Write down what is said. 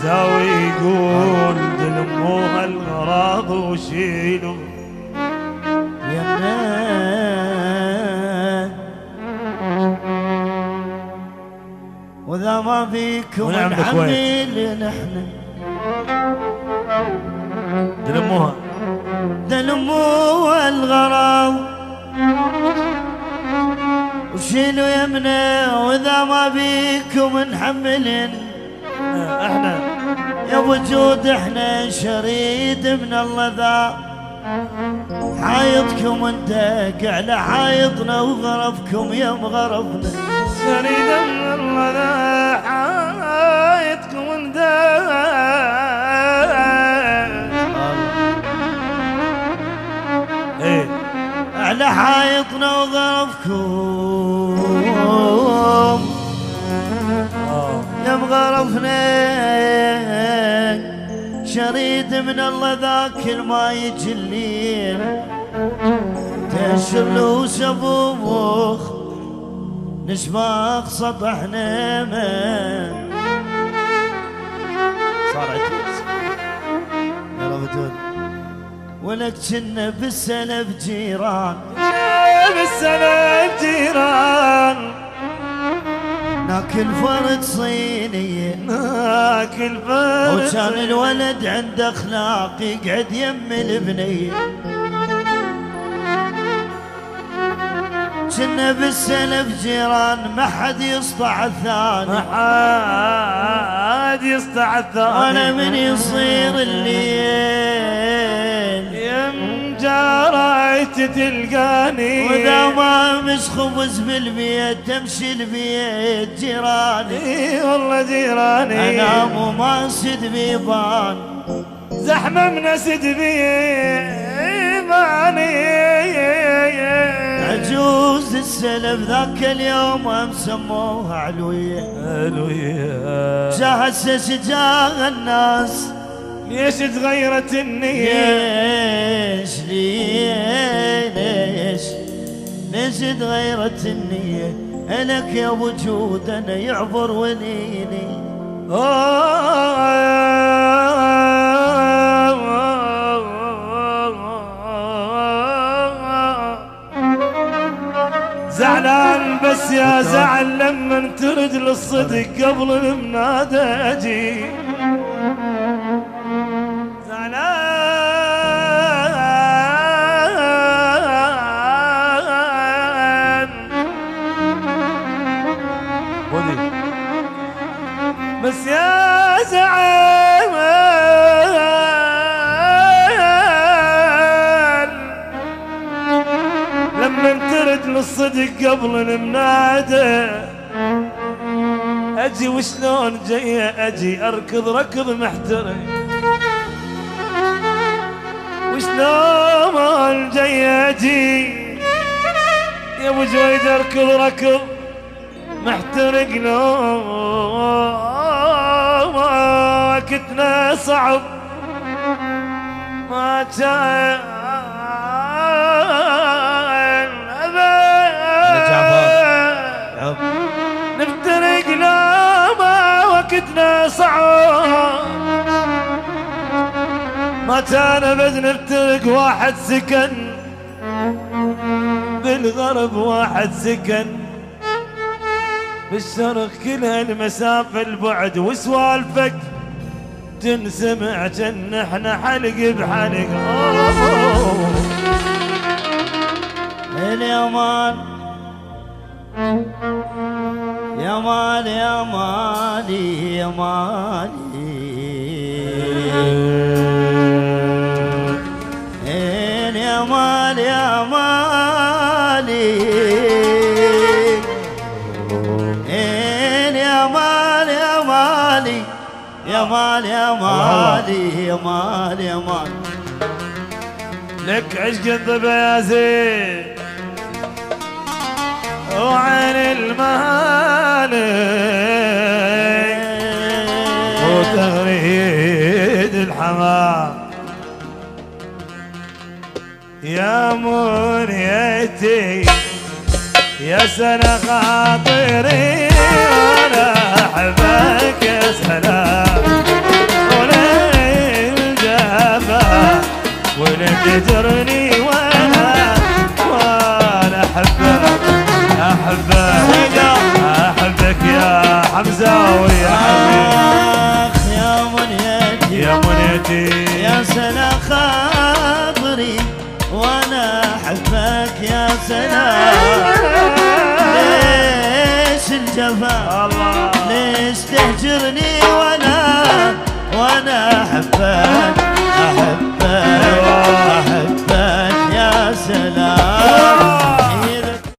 زاوي يقول دلموها الغراض وشيلوا يمنا وذا ما بيكم نحمل نحن دلموها الغراض وشيلوا يمنا وذا ما بيكم نحمل احنا يا وجود احنا شريد من الله ذا حايطكم ندق على حايطنا وغرفكم يا مغرفنا شريد من الله ذا حايطكم ندق ايه على حايطنا وغرفكم يا مغرفنا شريد من الله ذاك ما يجي الليل تهشر له سبوخ نشباخ سطحنا ما صار عجوز يا رب ولك كنا بالسلف جيران بالسلف جيران ناكل فرد صينية ناكل فرد وكان الولد عنده اخلاق يقعد يم البنية كنا بالسلف جيران ما حد يسطع الثاني ما حد يسطع الثاني وانا من يصير الليل يم جاريت تلقاني واذا ما مش خبز بالبيت تمشي البيت جيراني اي والله جيراني انام وما سد بيبان زحمه من سد بيباني عجوز السلف ذاك اليوم مسموها علوية علوية جاهز جاه الناس ليش تغيرت النية ليش تغيرت النية لك يا وجود انا يعبر وليني زعلان بس يا زعل لما ترد للصدق قبل المنادى اجي زعلان بس يا زعل لما ترد للصدق قبل المنادى اجي وشلون جاي اجي اركض ركض محترق وشلون جاي اجي يا ابو جويد اركض ركض محترق لو وقتنا صعب ما كان نفترق لا ما وقتنا صعب ما كان ابد نفترق واحد سكن بالغرب واحد سكن بالشرق كل هالمسافة البعد وسوالفك تنسمع جن احنا حلق بحلق اليمان يا مال يا مالي يا مالي يا مال يا مالي يا مال يا مالي يا مال يا مالي يا مال يا مال لك عشق الضبع يا زين وعين المهاني وتغريد الحمام يا منيتي يا سنة خاطري وانا احبك يا سلام ولا تهجرني وانا احبك احبك يا حمزة ويا حبيبي. يا منيتي يا منيتي يا سلا خاطري وانا احبك يا سلا. ليش الجفا ليش تهجرني وانا احبك